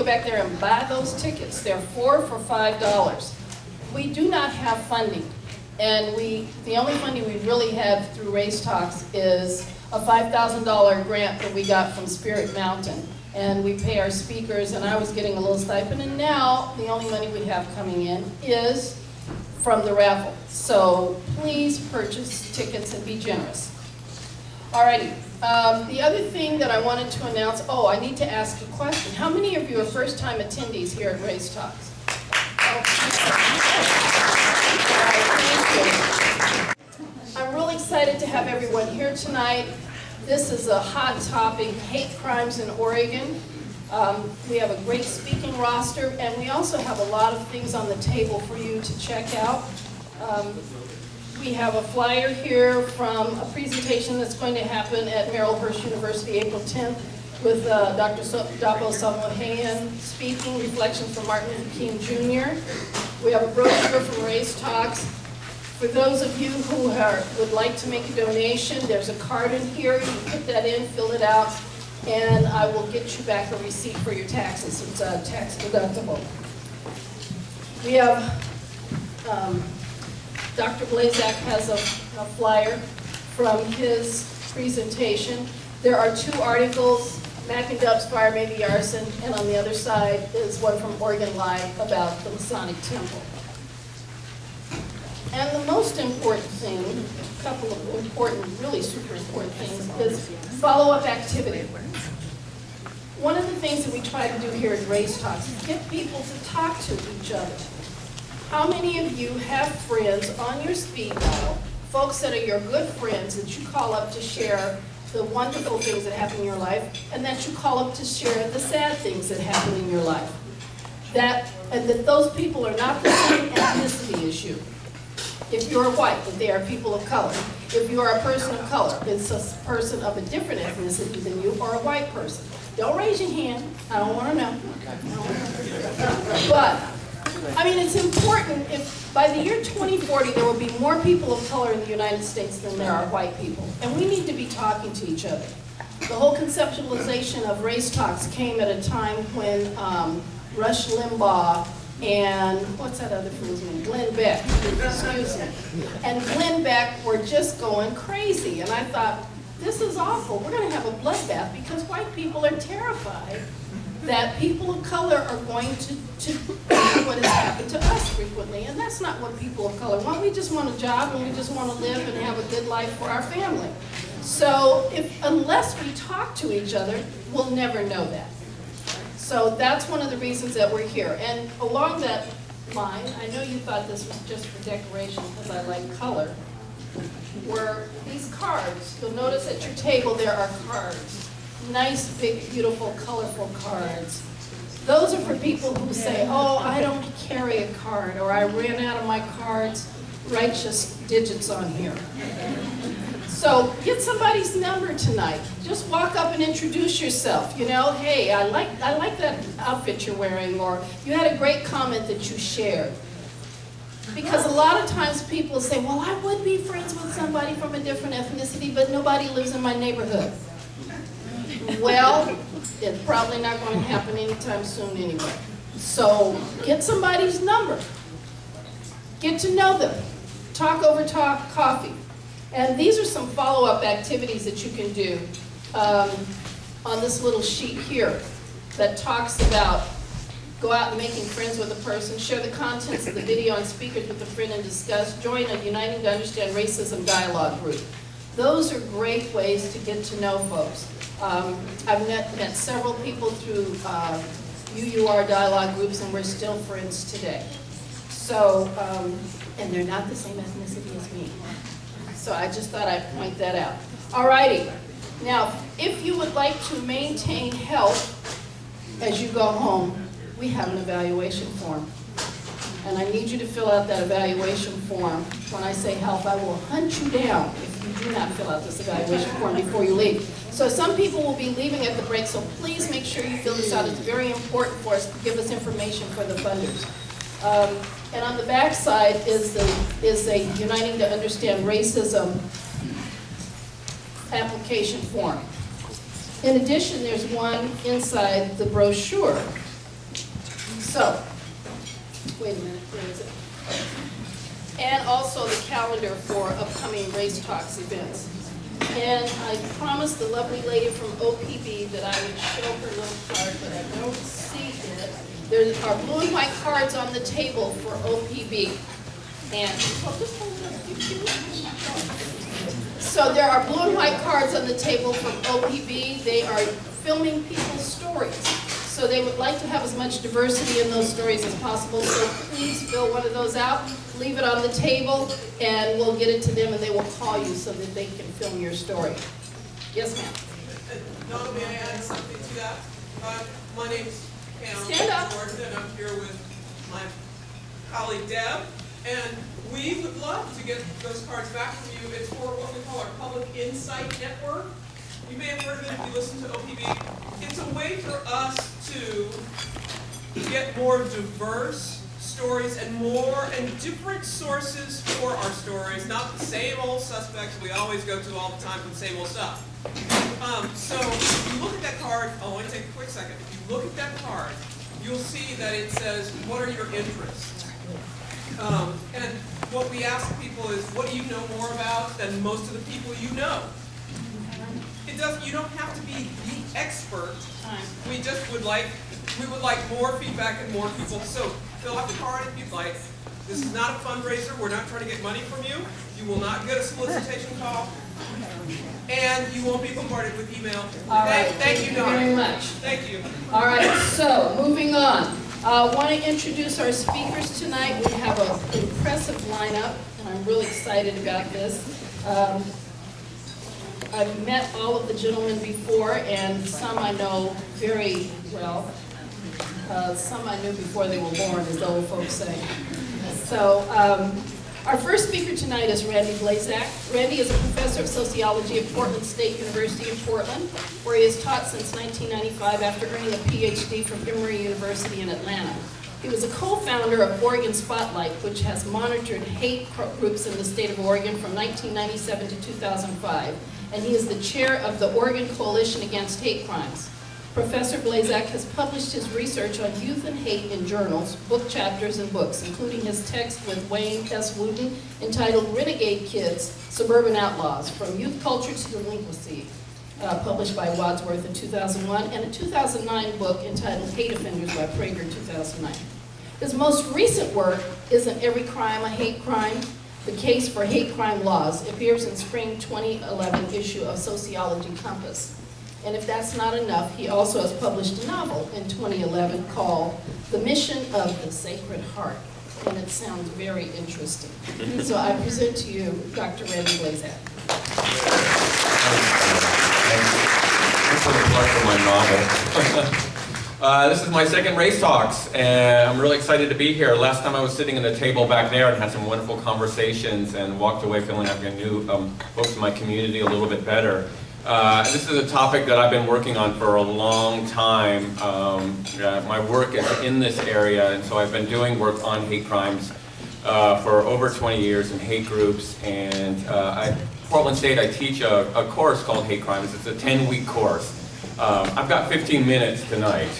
go back there and buy those tickets. They're 4 for $5. We do not have funding. And the only funding we really have through Race Talks is a $5,000 grant that we got from Spirit Mountain. And we pay our speakers, and I was getting a little stipend, and now the only money we have coming in is from the raffle. So please purchase tickets and be generous. Alrighty, the other thing that I wanted to announce, I need to ask a question. How many of you are first-time attendees here at Race Talks? I'm really excited to have everyone here tonight. This is a hot topic, hate crimes in Oregon. We have a great speaking roster, and we also have a lot of things on the table for you to check out. We have a flyer here from a presentation that's going to happen at Merrill Hearst University April 10th with Dr. Dapo Samohayan speaking, Reflections from Martin Luther King Jr. We have a brochure from Race Talks. For those of you who would like to make a donation, there's a card in here. You put that in, fill it out, and I will get you back a receipt for your taxes. It's tax deductible. We have, Dr. Blazak has a flyer from his presentation. There are 2 articles, Mack and Dub's Fire May Be Arson, and on the other side is one from Oregon Live about the Masonic Temple. And the most important thing, a couple of important, really super important things, is follow-up activity. One of the things that we try to do here at Race Talks is get people to talk to each other. How many of you have friends on your speed dial, folks that are your good friends that you call up to share the wonderful things that happen in your life, and that you call up to share the sad things that happen in your life? And that those people are not the same ethnicity as you. If you're white, that they are people of color. If you are a person of color, it's a person of a different ethnicity than you, or a white person. Don't raise your hand. I don't want to know. But, I mean, it's important. If by the year 2040, there will be more people of color in the United States than there are white people. And we need to be talking to each other. The whole conceptualization of Race Talks came at a time when Rush Limbaugh and what's that other fool's name? Glenn Beck, excuse me. And Glenn Beck were just going crazy. And I thought, this is awful. We're going to have a bloodbath because white people are terrified that people of color are going to do what has happened to us frequently. And that's not what people of color want. We just want a job and we just want to live and have a good life for our family. So unless we talk to each other, we'll never know that. So that's one of the reasons that we're here. And along that line, I know you thought this was just for decoration because I like color, were these cards. You'll notice at your table there are cards. Nice, big, beautiful, colorful cards. Those are for people who say, oh, I don't carry a card, or I ran out of my cards, write just digits on here. So get somebody's number tonight. Just walk up and introduce yourself. You know, hey, I like that outfit you're wearing, or you had a great comment that you shared. Because a lot of times people say, well, I would be friends with somebody from a different ethnicity, but nobody lives in my neighborhood. Well, it's probably not going to happen anytime soon anyway. So get somebody's number. Get to know them. Talk over coffee. And these are some follow-up activities that you can do on this little sheet here that talks about go out and making friends with a person, share the contents of the video and speakers with a friend and discuss, join a Uniting to Understand Racism dialogue group. Those are great ways to get to know folks. I've met several people through UUR dialogue groups, and we're still friends today. So, and they're not the same ethnicity as me. So I just thought I'd point that out. Alrighty. Now, if you would like to maintain health as you go home, we have an evaluation form. And I need you to fill out that evaluation form. When I say health, I will hunt you down if you do not fill out this evaluation form before you leave. So some people will be leaving at the break, so please make sure you fill this out. It's very important for us to give us information for the funders. And on the back side is a Uniting to Understand Racism application form. In addition, there's one inside the brochure So, wait a minute, where is it? And also the calendar for upcoming Race Talks events. And I promised the lovely lady from OPB that I would show her little card, but I don't see it. There are blue and white cards on the table for OPB. And oh, just hold it up, so there are blue and white cards on the table from OPB. They are filming people's stories. So they would like to have as much diversity in those stories as possible. So please fill one of those out, leave it on the table, and we'll get it to them and they will call you so that they can film your story. Yes, ma'am. Donna, may I add something to that? My name's Pam Gordon, and I'm here with my colleague Deb. And we would love to get those cards back from you. It's for what we call our Public Insight Network. You may have heard of it if you listen to OPB. It's a way for us to get more diverse stories and different sources for our stories, not the same old suspects we always go to all the time for the same old stuff. So if you look at that card, I'll only take a quick second. If you look at that card, you'll see that it says, what are your interests? And what we ask people is, what do you know more about than most of the people you know? You don't have to be the expert. We would like more feedback and more people. So fill out the card if you'd like. This is not a fundraiser. We're not trying to get money from you. You will not get a solicitation call. And you won't be bombarded with email. All right. Thank you, Donna. Very much. Thank you. All right, so moving on. I want to introduce our speakers tonight. We have an impressive lineup, and I'm really excited about this. I've met all of the gentlemen before, and some I know very well. Some I knew before they were born, as the old folks say. So our first speaker tonight is Randy Blazak. Randy is a professor of sociology at Portland State University in Portland, where he has taught since 1995 after earning a PhD from Emory University in Atlanta. He was a co-founder of Oregon Spotlight, which has monitored hate groups in the state of Oregon from 1997 to 2005, and he is the chair of the Oregon Coalition Against Hate Crimes. Professor Blazak has published his research on youth and hate in journals, book chapters, and books, including his text with Wayne S. Wooten entitled Renegade Kids, Suburban Outlaws, From Youth Culture to Delinquency, published by Wadsworth in 2001, and a 2009 book entitled Hate Offenders by Prager, 2009. His most recent work, Isn't Every Crime a Hate Crime? The Case for Hate Crime Laws, appears in spring 2011 issue of Sociology Compass. And if that's not enough, he also has published a novel in 2011 called The Mission of the Sacred Heart. And it sounds very interesting. So I present to you Dr. Randy Blazak. Thanks for the plug for my novel. This is my second Race Talks, and I'm really excited to be here. Last time I was sitting at a table back there and had some wonderful conversations and walked away feeling like I knew folks in my community a little bit better. This is a topic that I've been working on for a long time. My work is in this area, and so I've been doing work on hate crimes for over 20 years in hate groups. And at Portland State, I teach a course called Hate Crimes. It's a 10-week course. I've got 15 minutes tonight.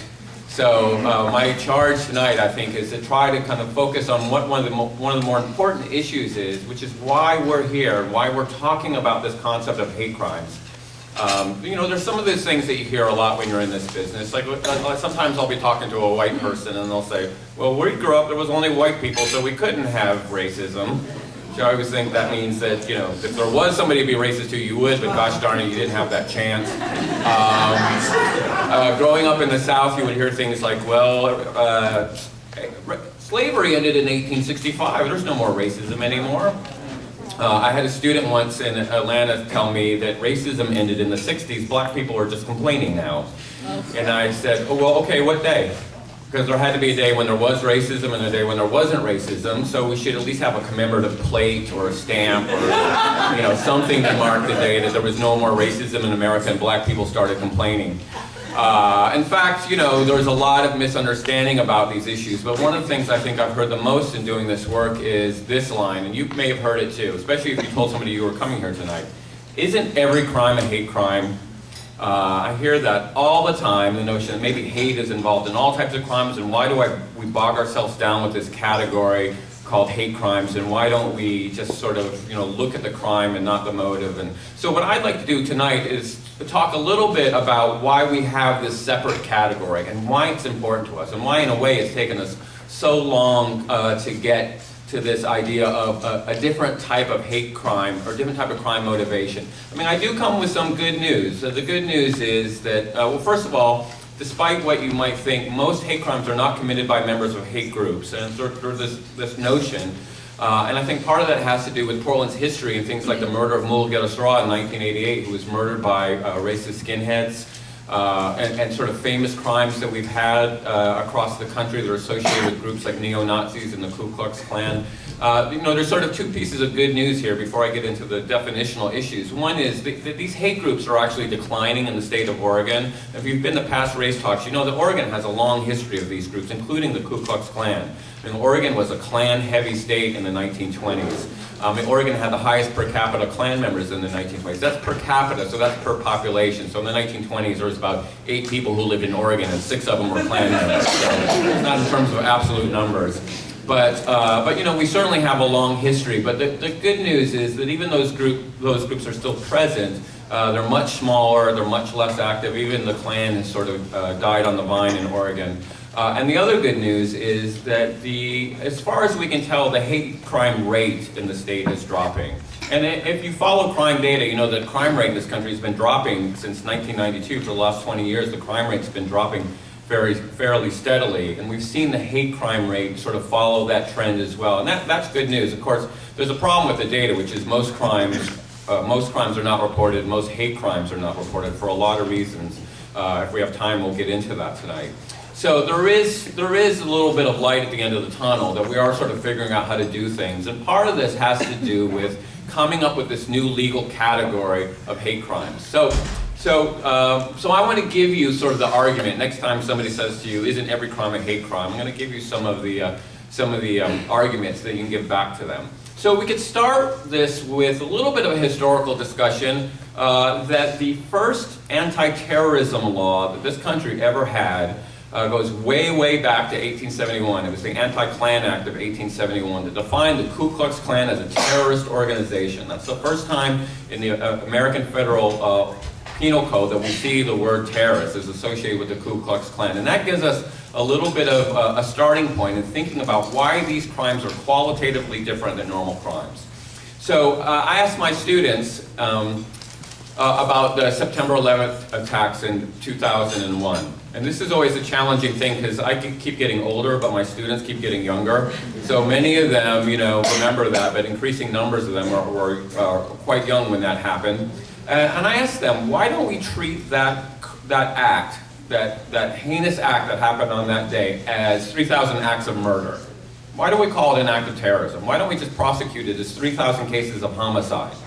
So my charge tonight, I think, is to try to kind of focus on what one of the more important issues is, which is why we're here, why we're talking about this concept of hate crimes. You know, there's some of those things that you hear a lot when you're in this business. Like sometimes I'll be talking to a white person and they'll say, well, where we grew up, there was only white people, so we couldn't have racism. So I always think that means that, you know, if there was somebody to be racist to, you would, but gosh darn it, you didn't have that chance. Growing up in the South, you would hear things like, well, slavery ended in 1865. There's no more racism anymore. I had a student once in Atlanta tell me that racism ended in the 60s. Black people are just complaining now. And I said, oh, well, okay, what day? Because there had to be a day when there was racism and a day when there wasn't racism, so we should at least have a commemorative plate or a stamp or, you know, something to mark the day that there was no more racism in America and black people started complaining. In fact, you know, there's a lot of misunderstanding about these issues, but one of the things I think I've heard the most in doing this work is this line, and you may have heard it too, especially if you told somebody you were coming here tonight. Isn't every crime a hate crime? I hear that all the time, the notion that maybe hate is involved in all types of crimes, and why do we bog ourselves down with this category called hate crimes, and why don't we just sort of, look at the crime and not the motive? And so what I'd like to do tonight is talk a little bit about why we have this separate category and why it's important to us, and why in a way it's taken us so long to get to this idea of a different type of hate crime or different type of crime motivation. I mean, I do come with some good news. The good news is that, well, first of all, despite what you might think, most hate crimes are not committed by members of hate groups. And there's this notion, and I think part of that has to do with Portland's history and things like the murder of Mul Gedesra in 1988, who was murdered by racist skinheads, and sort of famous crimes that we've had across the country that are associated with groups like neo-Nazis and the Ku Klux Klan. There's sort of two pieces of good news here before I get into the definitional issues. One is that these hate groups are actually declining in the state of Oregon. If you've been to past race talks, you know that Oregon has a long history of these groups, including the Ku Klux Klan. And Oregon was a Klan-heavy state in the 1920s. Oregon had the highest per capita Klan members in the 1920s. That's per capita, so that's per population. So in the 1920s, there was about 8 people who lived in Oregon, and 6 of them were Klan members. So it's not in terms of absolute numbers. But we certainly have a long history. But the good news is that even those groups are still present. They're much smaller, they're much less active. Even the Klan has sort of died on the vine in Oregon. And the other good news is that as far as we can tell, the hate crime rate in the state is dropping. And if you follow crime data, you know that crime rate in this country has been dropping since 1992. For the last 20 years, the crime rate's been dropping fairly steadily. And we've seen the hate crime rate sort of follow that trend as well. And that's good news. Of course, there's a problem with the data, which is most crimes are not reported, most hate crimes are not reported for a lot of reasons. If we have time, we'll get into that tonight. So there is a little bit of light at the end of the tunnel, that we are sort of figuring out how to do things. And part of this has to do with coming up with this new legal category of hate crimes. So I want to give you sort of the argument. Next time somebody says to you, isn't every crime a hate crime? I'm going to give you some of the arguments that you can give back to them. So we could start this with a little bit of a historical discussion that the first anti-terrorism law that this country ever had goes way, way back to 1871. It was the Anti-Klan Act of 1871 that defined the Ku Klux Klan as a terrorist organization. That's the first time in the American Federal Penal Code that we see the word terrorist is associated with the Ku Klux Klan. And that gives us a little bit of a starting point in thinking about why these crimes are qualitatively different than normal crimes. So I asked my students about the September 11th attacks in 2001. And this is always a challenging thing because I keep getting older, but my students keep getting younger. So many of them, remember that, but increasing numbers of them were quite young when that happened. And I asked them, why don't we treat that act, that heinous act that happened on that day, as 3,000 acts of murder? Why do we call it an act of terrorism? Why don't we just prosecute it as 3,000 cases of homicide?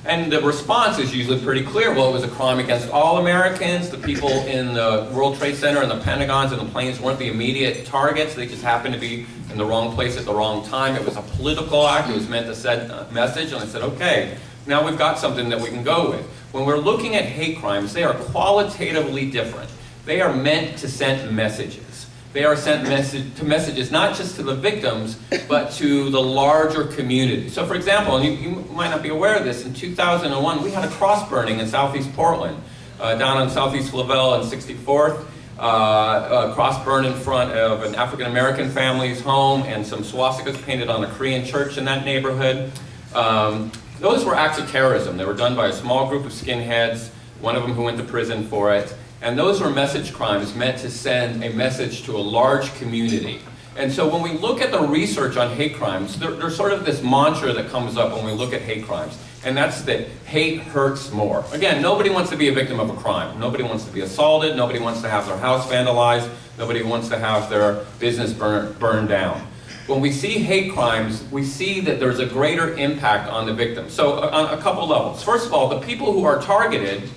And the response is usually pretty clear. Well, it was a crime against all Americans. The people in the World Trade Center and the Pentagons and the planes weren't the immediate targets. They just happened to be in the wrong place at the wrong time. It was a political act. It was meant to send a message. And I said, okay, now we've got something that we can go with. When we're looking at hate crimes, they are qualitatively different. They are meant to send messages. They are sent messages not just to the victims, but to the larger community. So for example, and you might not be aware of this, in 2001 we had a cross burning in southeast Portland, down on southeast Lavelle and 64th, a cross burned in front of an African American family's home and some swastikas painted on a Korean church in that neighborhood. Those were acts of terrorism. They were done by a small group of skinheads, one of them who went to prison for it. And those were message crimes meant to send a message to a large community. And so when we look at the research on hate crimes, there's sort of this mantra that comes up when we look at hate crimes. And that's that hate hurts more. Again, nobody wants to be a victim of a crime. Nobody wants to be assaulted. Nobody wants to have their house vandalized. Nobody wants to have their business burned down. When we see hate crimes, we see that there's a greater impact on the victim. So on a couple levels. First of all, the people who are targeted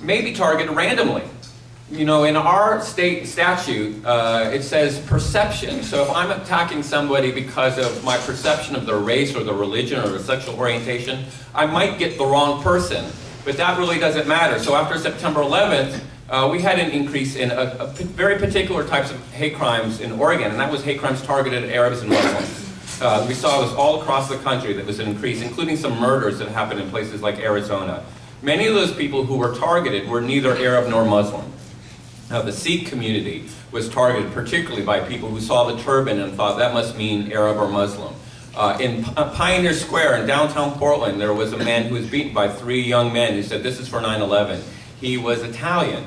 may be targeted randomly. In our state statute, it says perception. So if I'm attacking somebody because of my perception of their race or their religion or their sexual orientation, I might get the wrong person. But that really doesn't matter. So after September 11th, we had an increase in very particular types of hate crimes in Oregon, and that was hate crimes targeted at Arabs and Muslims. We saw this all across the country, that was an increase, including some murders that happened in places like Arizona. Many of those people who were targeted were neither Arab nor Muslim. The Sikh community was targeted particularly by people who saw the turban and thought that must mean Arab or Muslim. In Pioneer Square in downtown Portland, there was a man who was beaten by 3 young men who said, "This is for 9/11." He was Italian.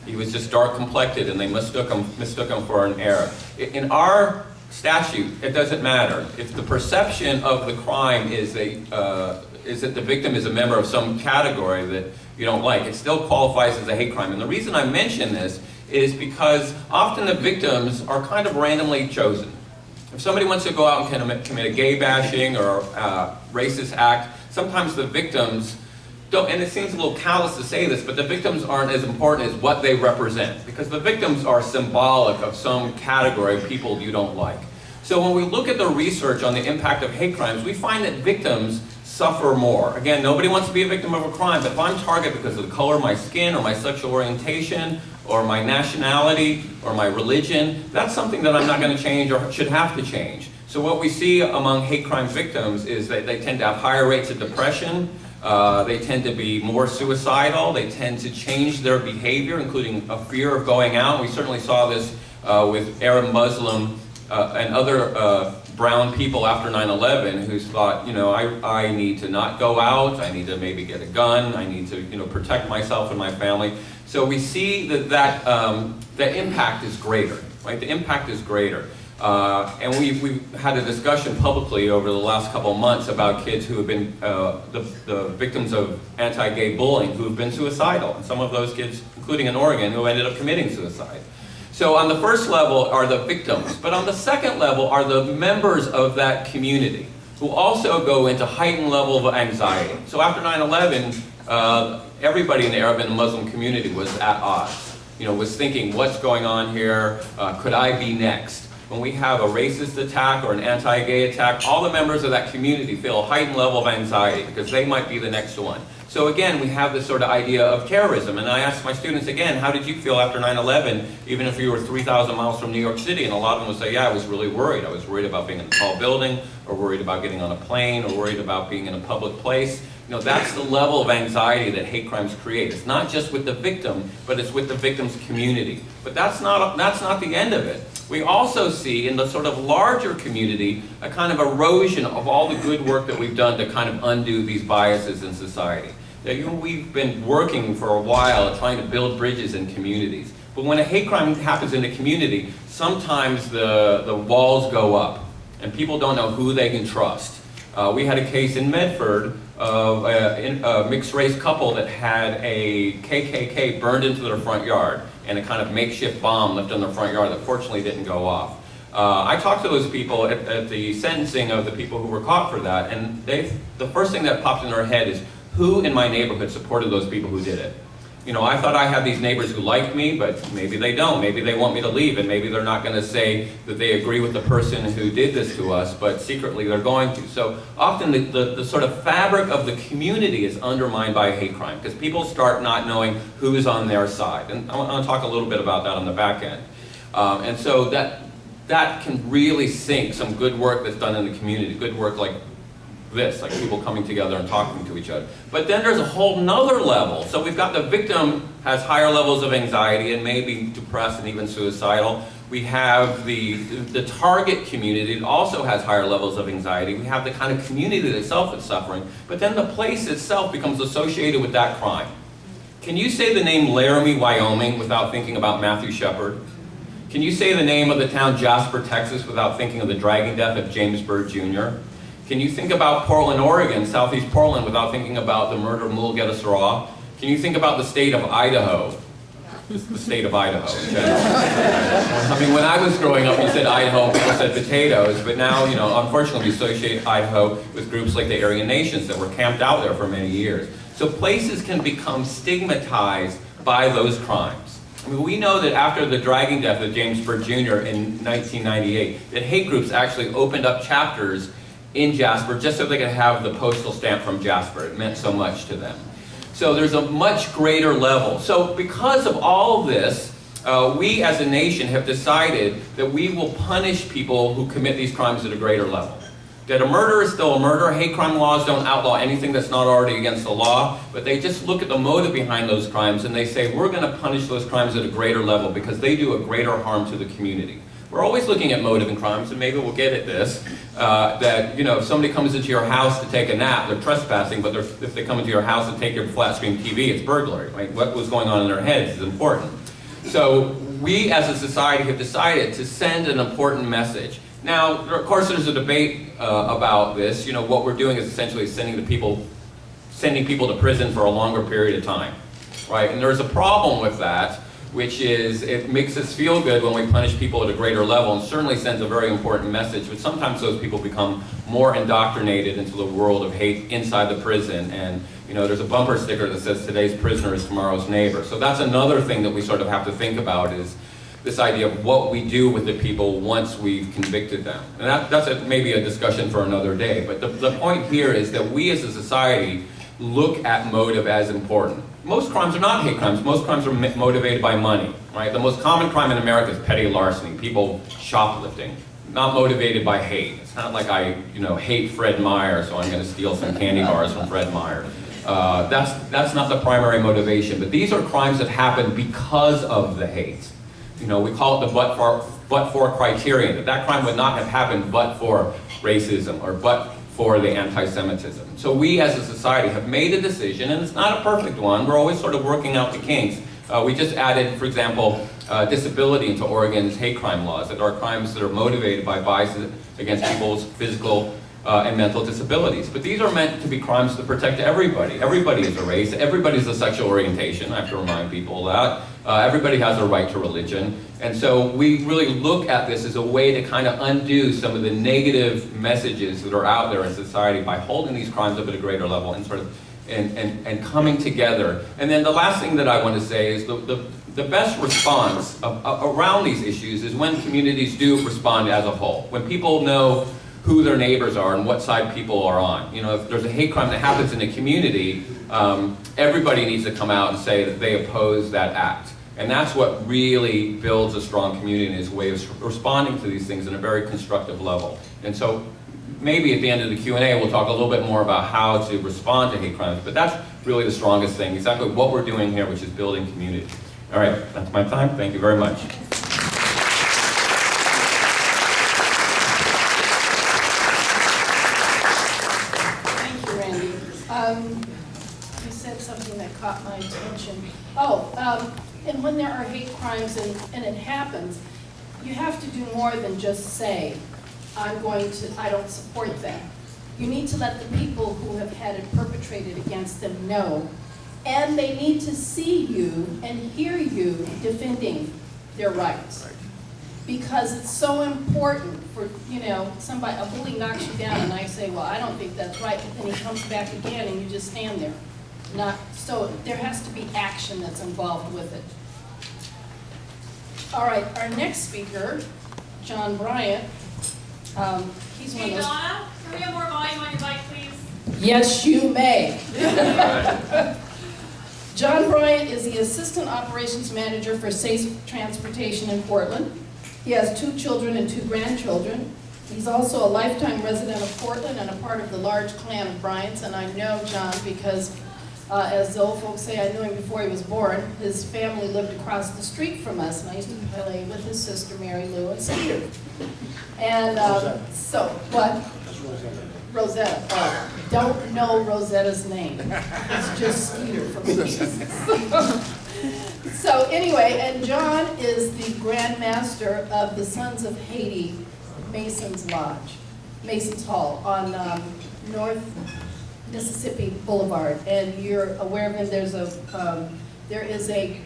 He was just dark complected, and they mistook him for an Arab. In our statute, it doesn't matter. If the perception of the crime is that the victim is a member of some category that you don't like, it still qualifies as a hate crime. And the reason I mention this is because often the victims are kind of randomly chosen. If somebody wants to go out and commit a gay bashing or racist act, sometimes the victims don't, and it seems a little callous to say this, but the victims aren't as important as what they represent, because the victims are symbolic of some category of people you don't like. So when we look at the research on the impact of hate crimes, we find that victims suffer more. Again, nobody wants to be a victim of a crime, but if I'm targeted because of the color of my skin or my sexual orientation or my nationality or my religion, that's something that I'm not going to change or should have to change. So what we see among hate crime victims is that they tend to have higher rates of depression, they tend to be more suicidal, they tend to change their behavior, including a fear of going out. We certainly saw this with Arab, Muslim, and other brown people after 9/11 who thought, I need to not go out, I need to maybe get a gun, I need to, protect myself and my family. So we see that the impact is greater, right? The impact is greater. And we've had a discussion publicly over the last couple of months about kids who have been the victims of anti-gay bullying who have been suicidal. And some of those kids, including in Oregon, who ended up committing suicide. So on the first level are the victims, but on the second level are the members of that community who also go into heightened level of anxiety. So after 9/11, everybody in the Arab and Muslim community was at odds. Was thinking, what's going on here? Could I be next? When we have a racist attack or an anti-gay attack, all the members of that community feel a heightened level of anxiety because they might be the next one. So again, we have this sort of idea of terrorism. And I ask my students again, how did you feel after 9/11, even if you were 3,000 miles from New York City? And a lot of them would say, yeah, I was really worried. I was worried about being in a tall building, or worried about getting on a plane, or worried about being in a public place. That's the level of anxiety that hate crimes create. It's not just with the victim, but it's with the victim's community. But that's not the end of it. We also see in the sort of larger community a kind of erosion of all the good work that we've done to kind of undo these biases in society. We've been working for a while trying to build bridges in communities. But when a hate crime happens in a community, sometimes the walls go up and people don't know who they can trust. We had a case in Medford of a mixed-race couple that had a KKK burned into their front yard and a kind of makeshift bomb left in their front yard that fortunately didn't go off. I talked to those people at the sentencing of the people who were caught for that, and the first thing that popped in their head is, who in my neighborhood supported those people who did it? I thought I had these neighbors who liked me, but maybe they don't. Maybe they want me to leave, and maybe they're not going to say that they agree with the person who did this to us, but secretly they're going to. So often the sort of fabric of the community is undermined by hate crime, because people start not knowing who is on their side. And I want to talk a little bit about that on the back end. And so that can really sink some good work that's done in the community, good work like this, like people coming together and talking to each other. But then there's a whole nother level. So we've got the victim has higher levels of anxiety and may be depressed and even suicidal. We have the target community that also has higher levels of anxiety. We have the kind of community itself that's suffering. But then the place itself becomes associated with that crime. Can you say the name Laramie, Wyoming without thinking about Matthew Shepard? Can you say the name of the town Jasper, Texas without thinking of the dragging death of James Byrd Jr.? Can you think about Portland, Oregon, southeast Portland, without thinking about the murder of Mulgeta Sarah? Can you think about the state of Idaho? The state of Idaho in general. I mean, when I was growing up, you said Idaho, people said potatoes, but now, unfortunately, we associate Idaho with groups like the Aryan Nations that were camped out there for many years. So places can become stigmatized by those crimes. I mean, we know that after the dragging death of James Byrd Jr. in 1998, that hate groups actually opened up chapters in Jasper just so they could have the postal stamp from Jasper. It meant so much to them. So there's a much greater level. So because of all of this, we as a nation have decided that we will punish people who commit these crimes at a greater level. That a murder is still a murder. Hate crime laws don't outlaw anything that's not already against the law, but they just look at the motive behind those crimes and they say, we're going to punish those crimes at a greater level because they do a greater harm to the community. We're always looking at motive in crimes, and maybe we'll get at this, that, you know, if somebody comes into your house to take a nap, they're trespassing, but if they come into your house to take your flat screen TV, it's burglary, right? What was going on in their heads is important. So we as a society have decided to send an important message. Now, of course, there's a debate about this. You know, what we're doing is essentially sending people to prison for a longer period of time, right? And there's a problem with that, which is it makes us feel good when we punish people at a greater level, and certainly sends a very important message, but sometimes those people become more indoctrinated into the world of hate inside the prison. And, you know, there's a bumper sticker that says today's prisoner is tomorrow's neighbor. So that's another thing that we sort of have to think about, is this idea of what we do with the people once we've convicted them. And that's maybe a discussion for another day. But the point here is that we as a society look at motive as important. Most crimes are not hate crimes. Most crimes are motivated by money, right? The most common crime in America is petty larceny, people shoplifting, not motivated by hate. It's not like I, you know, hate Fred Meyer, so I'm going to steal some candy bars from Fred Meyer. That's not the primary motivation. But these are crimes that happen because of the hate. You know, we call it the but-for criterion, that crime would not have happened but for racism or but for the anti-Semitism. So we as a society have made a decision, and it's not a perfect one. We're always sort of working out the kinks. We just added, for example, disability into Oregon's hate crime laws, that are crimes that are motivated by biases against people's physical and mental disabilities. But these are meant to be crimes to protect everybody. Everybody is a race, everybody is a sexual orientation. I have to remind people that. Everybody has a right to religion. And so we really look at this as a way to kind of undo some of the negative messages that are out there in society by holding these crimes up at a greater level and sort of and coming together. And then the last thing that I want to say is the best response around these issues is when communities do respond as a whole. When people know who their neighbors are and what side people are on. You know, if there's a hate crime that happens in a community, everybody needs to come out and say that they oppose that act. And that's what really builds a strong community, is a way of responding to these things in a very constructive level. And so maybe at the end of the Q&A we'll talk a little bit more about how to respond to hate crimes, but that's really the strongest thing, exactly what we're doing here, which is building community. All right, that's my time. Thank you very much. You said something that caught my attention. And when there are hate crimes and it happens, you have to do more than just say, I don't support that. You need to let the people who have had it perpetrated against them know, and they need to see you and hear you defending their rights. Because it's so important for, you know, a bully knocks you down and I say, well, I don't think that's right, but then he comes back again and you just stand there. So there has to be action that's involved with it. All right, our next speaker, John Bryant, he's one of those... Donna, can we have more volume on your mic, please? Yes, you may. John Bryant is the Assistant Operations Manager for Safe Transportation in Portland. He has 2 children and 2 grandchildren. He's also a lifetime resident of Portland and a part of the large clan of Bryants. And I know John because, as the old folks say, I knew him before he was born. His family lived across the street from us, and I used to play with his sister Mary Lou and Skeeter. And so, what? Rosetta. Oh, don't know Rosetta's name. It's just Skeeter from me. So anyway, and John is the Grand Master of the Sons of Haiti Masons Lodge, Masons Hall on North Mississippi Boulevard. And you're aware of him. There is a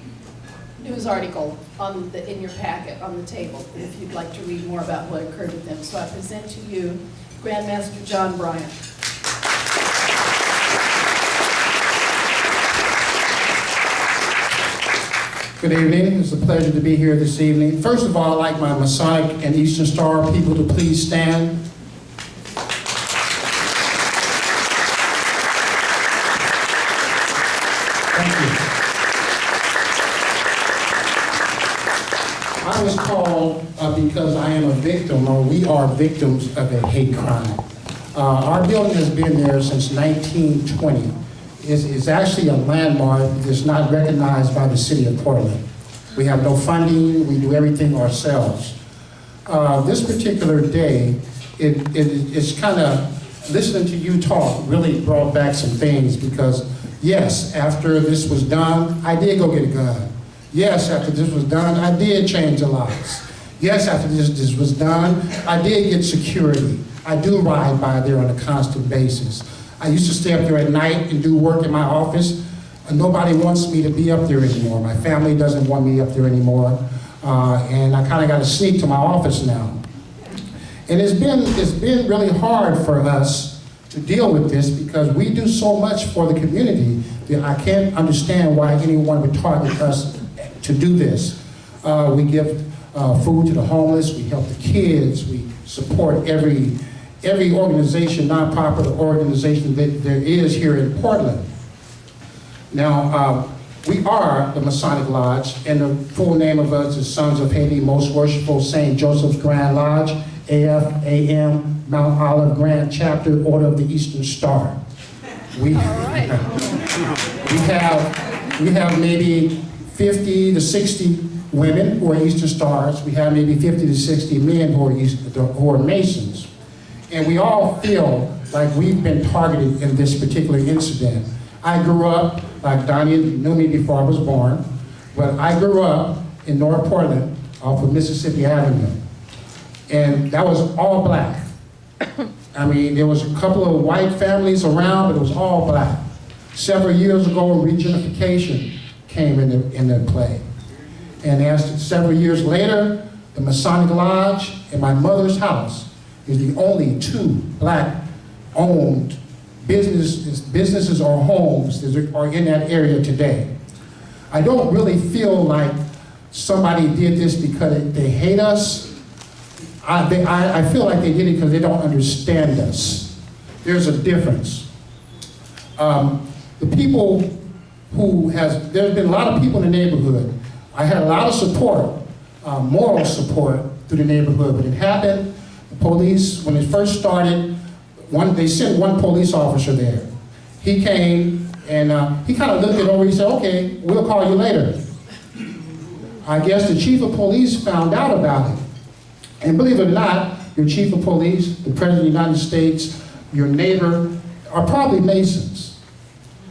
news article in your packet on the table if you'd like to read more about what occurred with them. So I present to you Grand Master John Bryant. Good evening. It's a pleasure to be here this evening. First of all, I'd like my Masonic and Eastern Star people to please stand. proud because I am a victim, or we are victims of a hate crime. Our building has been there since 1920. It's actually a landmark that's not recognized by the city of Portland. We have no funding, we do everything ourselves. This particular day, it's kind of, listening to you talk really brought back some things, because yes, after this was done, I did go get a gun. Yes, after this was done, I did change the locks. Yes, after this was done, I did get security. I do ride by there on a constant basis. I used to stay up there at night and do work in my office. Nobody wants me to be up there anymore. My family doesn't want me up there anymore. And I kind of got to sneak to my office now. And it's been really hard for us to deal with this, because we do so much for the community that I can't understand why anyone would target us to do this. We give food to the homeless, we help the kids, we support every organization, nonprofit organization that there is here in Portland. Now, we are the Masonic Lodge, and the full name of us is Sons of Haiti, Most Worshipful St. Joseph's Grand Lodge, AFAM, Mount Olive Grand Chapter, Order of the Eastern Star. We have maybe 50 to 60 women who are Eastern Stars. We have maybe 50 to 60 men who are Masons. And we all feel like we've been targeted in this particular incident. I grew up, like Donnie knew me before I was born, but I grew up in North Portland off of Mississippi Avenue. And that was all black. I mean, there was a couple of white families around, but it was all black. Several years ago, reunification came into play. And several years later, the Masonic Lodge and my mother's house is the only two black-owned businesses or homes that are in that area today. I don't really feel like somebody did this because they hate us. I feel like they did it because they don't understand us. There's a difference. The people there's been a lot of people in the neighborhood. I had a lot of support, moral support through the neighborhood, but it happened. The police, when it first started, they sent one police officer there. He came and he kind of looked it over. He said, "Okay, we'll call you later." I guess the chief of police found out about it. And believe it or not, your chief of police, the President of the United States, your neighbor, are probably Masons.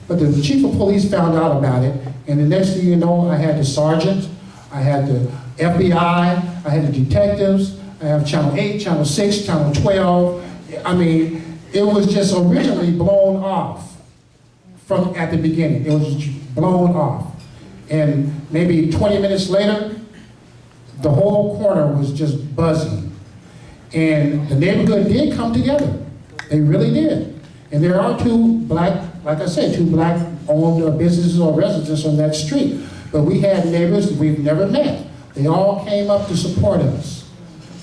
But the chief of police found out about it, and the next thing you know, I had the sergeant, I had the FBI, I had the detectives, I have Channel 8, Channel 6, Channel 12. I mean, it was just originally blown off at the beginning. It was blown off. And maybe 20 minutes later, the whole corner was just buzzing. And the neighborhood did come together. They really did. And there are two black, like I said, two black-owned businesses or residences on that street. But we had neighbors that we've never met. They all came up to support us.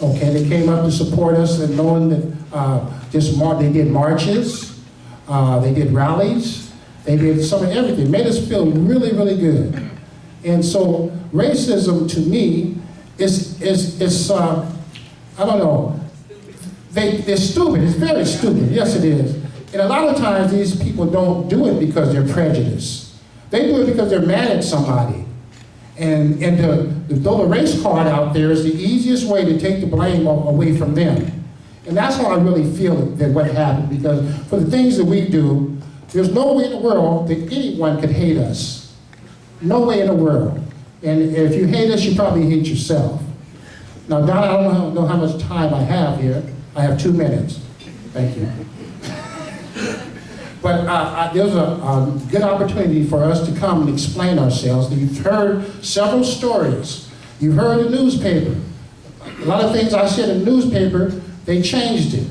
Okay, they came up to support us, and knowing that they did marches, they did rallies, they did some of everything. Made us feel really, really good. And so racism to me is I don't know, they're stupid. It's very stupid. Yes, it is. And a lot of times these people don't do it because they're prejudiced. They do it because they're mad at somebody. And to throw the race card out there is the easiest way to take the blame away from them. And that's how I really feel that what happened, because for the things that we do, there's no way in the world that anyone could hate us. No way in the world. And if you hate us, you probably hate yourself. Now, Donna, I don't know how much time I have here. I have 2 minutes. Thank you. But there's a good opportunity for us to come and explain ourselves. You've heard several stories. You've heard the newspaper. A lot of things I said in the newspaper, they changed it.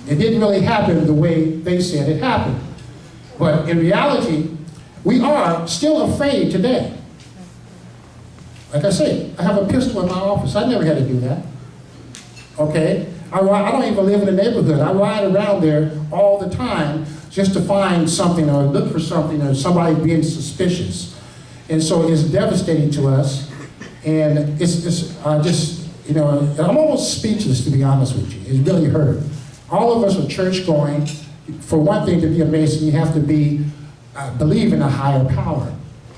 It didn't really happen the way they said it happened. But in reality, we are still afraid today. Like I say, I have a pistol in my office. I never had to do that. Okay? I don't even live in the neighborhood. I ride around there all the time just to find something or look for something or somebody being suspicious. And so it's devastating to us. And You know, and I'm almost speechless, to be honest with you. It really hurt. All of us are church going. For one thing, to be a Mason, you have to believe in a higher power.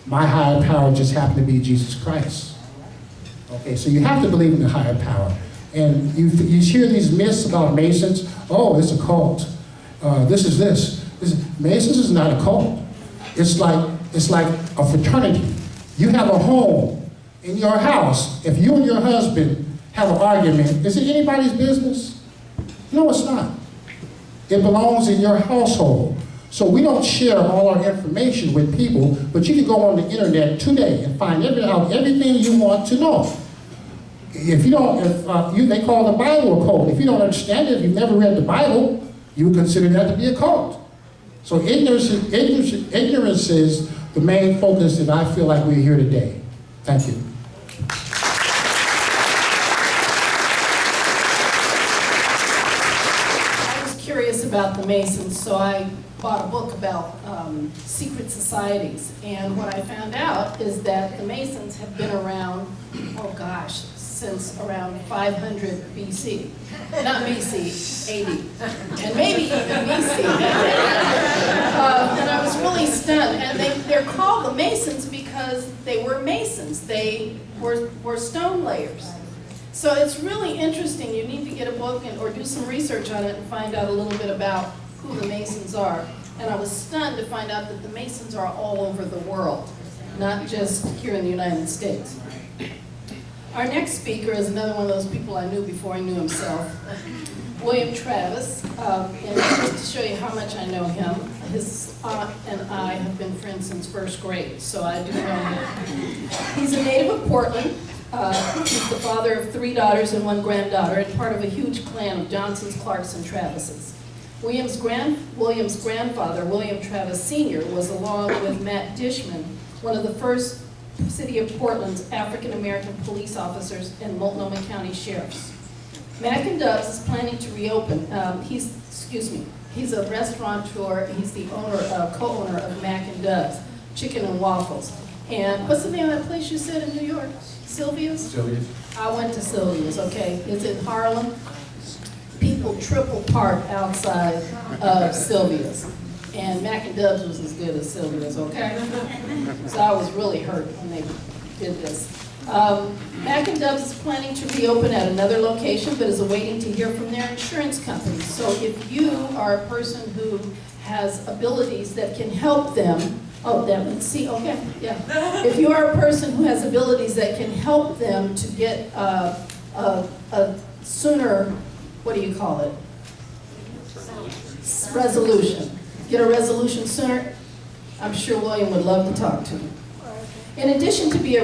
My higher power just happened to be Jesus Christ. Okay, so you have to believe in the higher power. And you hear these myths about Masons. Oh, it's a cult. Masons is not a cult. It's like a fraternity. You have a home in your house. If you and your husband have an argument, is it anybody's business? No, it's not. It belongs in your household. So we don't share all our information with people, but you can go on the internet today and find everything you want to know. If you don't, they call the Bible a cult. If you don't understand it, if you've never read the Bible, you consider that to be a cult. So ignorance is the main focus that I feel like we're here today. Thank you. I was curious about the Masons, so I bought a book about secret societies. And what I found out is that the Masons have been around, oh gosh, since around 500 BC. Not BC, 80. And maybe even BC. And I was really stunned. And they're called the Masons because they were Masons. They were stone layers. So it's really interesting. You need to get a book or do some research on it and find out a little bit about who the Masons are. And I was stunned to find out that the Masons are all over the world, not just here in the United States. Our next speaker is another one of those people I knew before I knew himself, William Travis. And just to show you how much I know him, his aunt and I have been friends since first grade, so I do know him. He's a native of Portland. He's the father of 3 daughters and 1 granddaughter, and part of a huge clan of Johnsons, Clarks, and Travises. William's grandfather, William Travis Sr., was, along with Matt Dishman, one of the first City of Portland's African-American police officers and Multnomah County sheriffs. Mack and Dove's is planning to reopen. He's a restaurateur. He's the co-owner of Mack and Dove's Chicken and Waffles. And what's the name of that place you said in New York? Sylvia's? Sylvia's. I went to Sylvia's, okay. It's in Harlem. People triple park outside of Sylvia's. And Mack and Dove's was as good as Sylvia's, okay? So I was really hurt when they did this. Mack and Dove's is planning to reopen at another location, but is awaiting to hear from their insurance company. So if you are a person who has abilities that can help them, If you are a person who has abilities that can help them to get a sooner, what do you call it? Resolution. Get a resolution sooner, I'm sure William would love to talk to you. In addition to being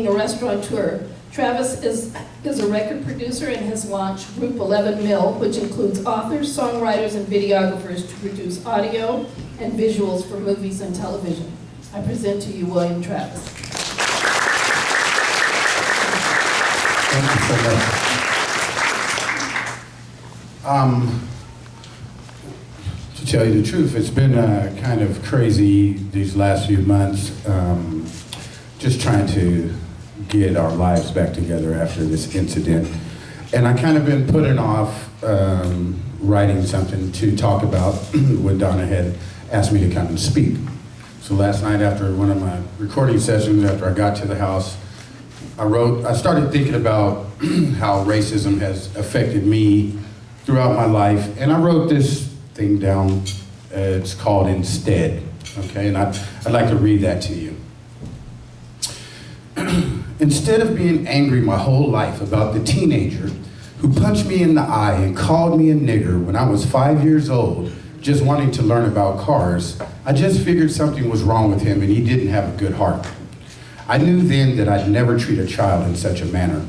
a restaurateur, Travis is a record producer and has launched Group 11 Mill, which includes authors, songwriters, and videographers to produce audio and visuals for movies and television. I present to you William Travis. Thank you so much. To tell you the truth, it's been kind of crazy these last few months, just trying to get our lives back together after this incident. And I kind of been putting off writing something to talk about when Donna had asked me to come and speak. So last night after one of my recording sessions, after I got to the house, I started thinking about how racism has affected me throughout my life, and I wrote this thing down. It's called Instead, okay? And I'd like to read that to you. Instead of being angry my whole life about the teenager who punched me in the eye and called me a nigger when I was 5 years old, just wanting to learn about cars, I just figured something was wrong with him and he didn't have a good heart. I knew then that I'd never treat a child in such a manner.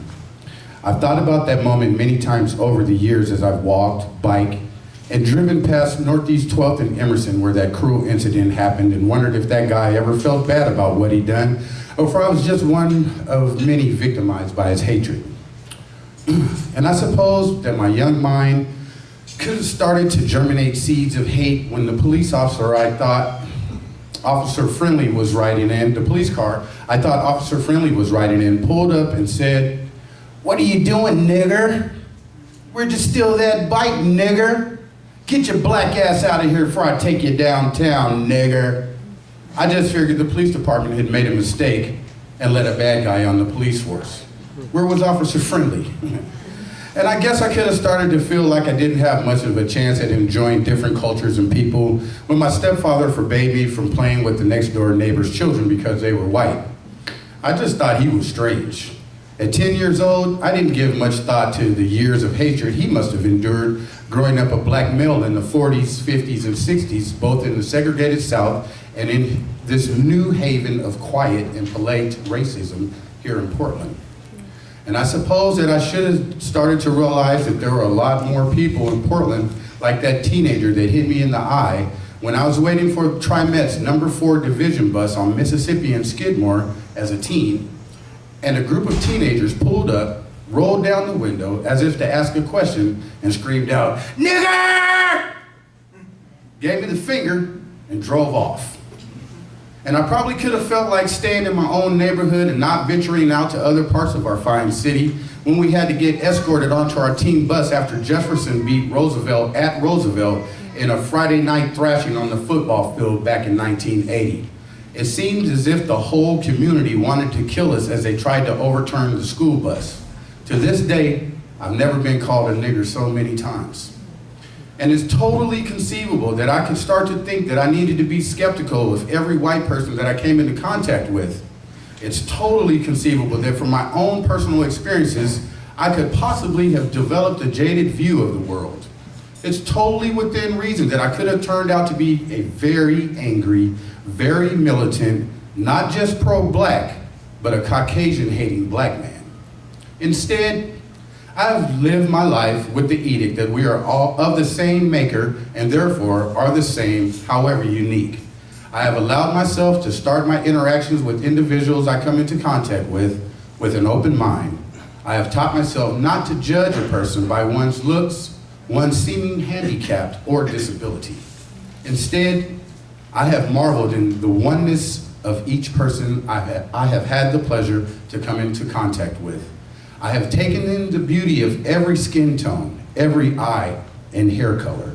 I've thought about that moment many times over the years as I've walked, biked, and driven past Northeast 12th and Emerson where that cruel incident happened and wondered if that guy ever felt bad about what he'd done or if I was just one of many victimized by his hatred. And I suppose that my young mind could have started to germinate seeds of hate when the police officer I thought Officer Friendly was riding in, the police car I thought Officer Friendly was riding in, pulled up and said, "What are you doing, nigger? Where'd you steal that bike, nigger? Get your black ass out of here before I take you downtown, nigger." I just figured the police department had made a mistake and let a bad guy on the police force. Where was Officer Friendly? And I guess I could have started to feel like I didn't have much of a chance at enjoying different cultures and people when my stepfather forbade me from playing with the next door neighbor's children because they were white. I just thought he was strange. At 10 years old, I didn't give much thought to the years of hatred he must have endured growing up a black male in the 40s, 50s, and 60s, both in the segregated South and in this new haven of quiet and polite racism here in Portland. And I suppose that I should have started to realize that there were a lot more people in Portland like that teenager that hit me in the eye when I was waiting for TriMet's number 4 division bus on Mississippi and Skidmore as a teen, and a group of teenagers pulled up, rolled down the window as if to ask a question, and screamed out, "Nigger!" Gave me the finger and drove off. And I probably could have felt like staying in my own neighborhood and not venturing out to other parts of our fine city when we had to get escorted onto our team bus after Jefferson beat Roosevelt at Roosevelt in a Friday night thrashing on the football field back in 1980. It seemed as if the whole community wanted to kill us as they tried to overturn the school bus. To this day, I've never been called a nigger so many times. And it's totally conceivable that I could start to think that I needed to be skeptical of every white person that I came into contact with. It's totally conceivable that from my own personal experiences, I could possibly have developed a jaded view of the world. It's totally within reason that I could have turned out to be a very angry, very militant, not just pro-black, but a Caucasian-hating black man. Instead, I've lived my life with the edict that we are all of the same maker and therefore are the same, however unique. I have allowed myself to start my interactions with individuals I come into contact with an open mind. I have taught myself not to judge a person by one's looks, one's seeming handicap or disability. Instead, I have marveled in the oneness of each person I have had the pleasure to come into contact with. I have taken in the beauty of every skin tone, every eye and hair color.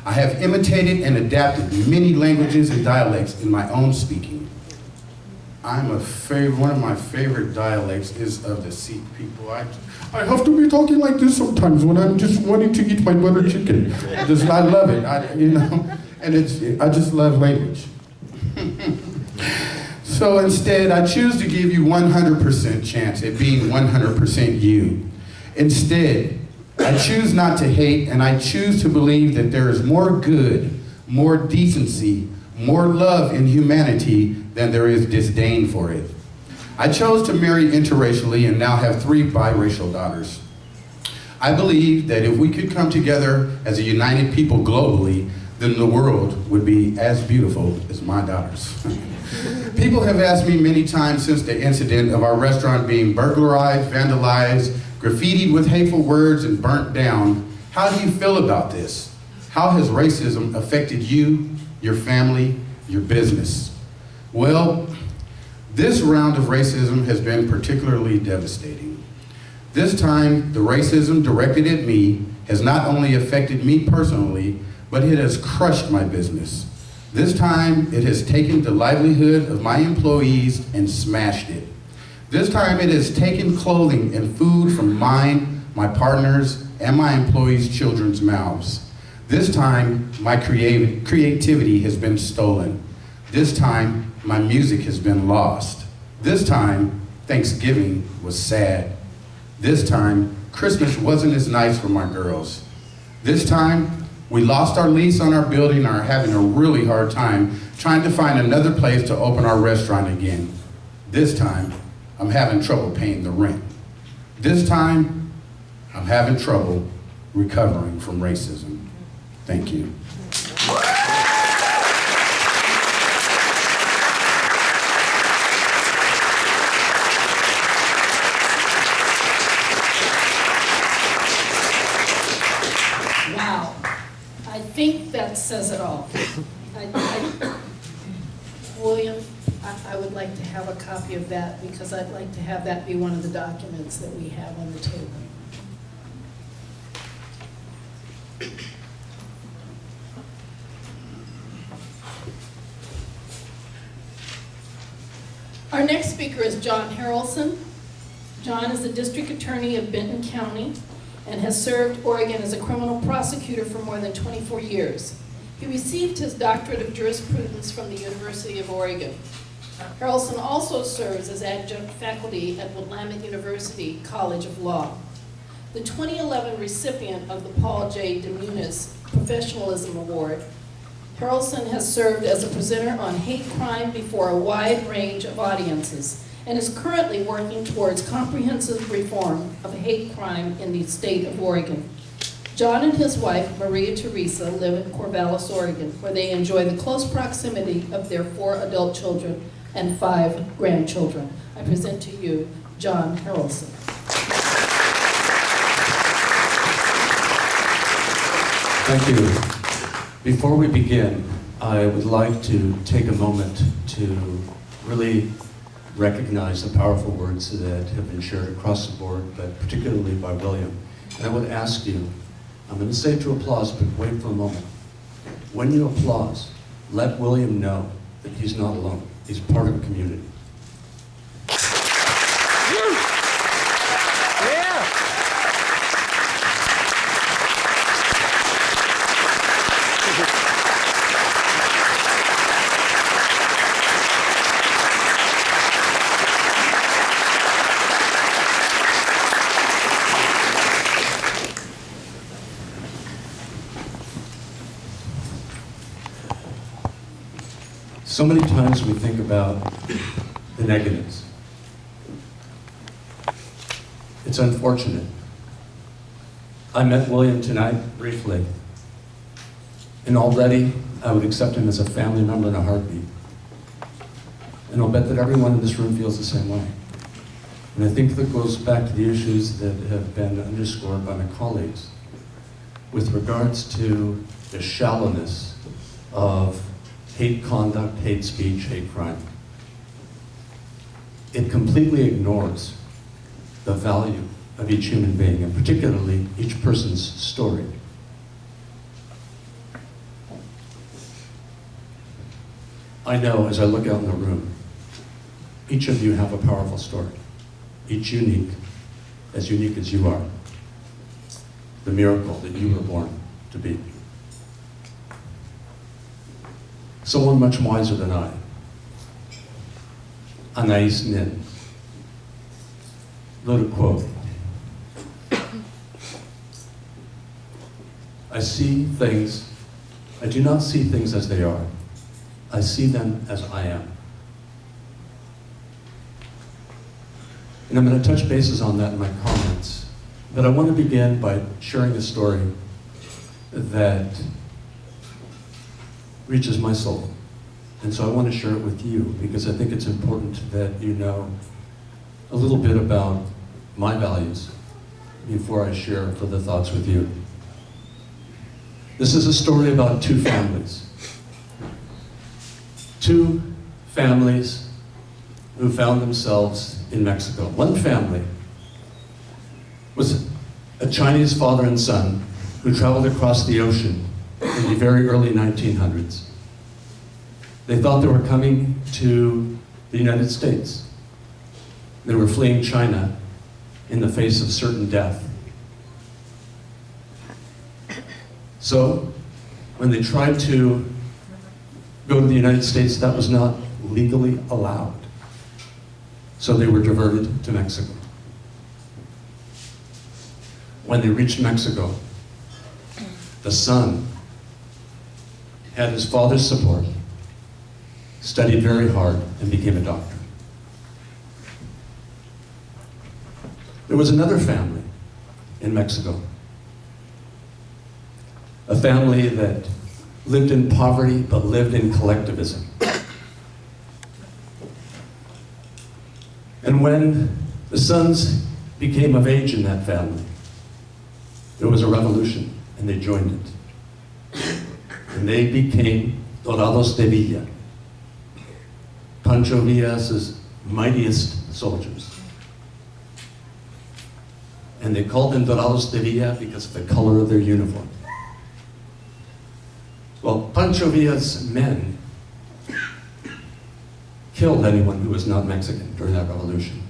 I have imitated and adapted many languages and dialects in my own speaking. One of my favorite dialects is of the Sikh people. I have to be talking like this sometimes when I'm just wanting to eat my butter chicken. I love it, and I just love language. So instead, I choose to give you 100% chance at being 100% you. Instead, I choose not to hate, and I choose to believe that there is more good, more decency, more love in humanity than there is disdain for it. I chose to marry interracially and now have 3 biracial daughters. I believe that if we could come together as a united people globally, then the world would be as beautiful as my daughters. People have asked me many times since the incident of our restaurant being burglarized, vandalized, graffitied with hateful words, and burnt down, how do you feel about this? How has racism affected you, your family, your business? Well, this round of racism has been particularly devastating. This time, the racism directed at me has not only affected me personally, but it has crushed my business. This time, it has taken the livelihood of my employees and smashed it. This time, it has taken clothing and food from mine, my partners, and my employees' children's mouths. This time, my creativity has been stolen. This time, my music has been lost. This time, Thanksgiving was sad. This time, Christmas wasn't as nice for my girls. This time, we lost our lease on our building and are having a really hard time trying to find another place to open our restaurant again. This time, I'm having trouble paying the rent. This time, I'm having trouble recovering from racism. Thank you. Wow. I think that says it all. William, I that, I would like to have a copy of that because I'd like to have that be one of the documents that we have on the table. Our next speaker is John Haroldson. John is the district attorney of Benton County and has served Oregon as a criminal prosecutor for more than 24 years. He received his doctorate of jurisprudence from the University of Oregon. Haroldson also serves as adjunct faculty at Willamette University College of Law. The 2011 recipient of the Paul J. DeMunis Professionalism Award, Haroldson has served as a presenter on hate crime before a wide range of audiences and is currently working towards comprehensive reform of hate crime in the state of Oregon. John and his wife, Maria Teresa, live in Corvallis, Oregon, where they enjoy the close proximity of their 4 adult children and 5 grandchildren. I present to you John Haroldson. Thank you. Before we begin, I would like to take a moment to really recognize the powerful words that have been shared across the board, but particularly by William. And I would ask you, I'm going to say to applause, but wait for a moment. When you applause, let William know that he's not alone. He's part of a community. So many times we think about the negatives. It's unfortunate. I met William tonight briefly, and already I would accept him as a family member in a heartbeat. And I'll bet that everyone in this room feels the same way. And I think that goes back to the issues that have been underscored by my colleagues with regards to the shallowness of hate conduct, hate speech, hate crime. It completely ignores the value of each human being, and particularly each person's story. I know as I look out in the room, each of you have a powerful story, each unique as you are. The miracle that you were born to be. Someone much wiser than I, Anais Nin, wrote a quote. I do not see things as they are. I see them as I am. And I'm going to touch bases on that in my comments, but I want to begin by sharing a story that reaches my soul. And so I want to share it with you because I think it's important that you know a little bit about my values before I share further thoughts with you. This is a story about 2 families. 2 families who found themselves in Mexico. One family was a Chinese father and son who traveled across the ocean in the very early 1900s. They thought they were coming to the United States. They were fleeing China in the face of certain death. So, when they tried to go to the United States, that was not legally allowed. So they were diverted to Mexico. When they reached Mexico, the son had his father's support, studied very hard, and became a doctor. There was another family in Mexico, a family that lived in poverty but lived in collectivism. And when the sons became of age in that family, there was a revolution, and they joined it. And they became Dorados de Villa. Pancho Villas's mightiest soldiers. And they called them Dorados de Villa because of the color of their uniform. Well, Pancho Villa's men killed anyone who was not Mexican during that revolution.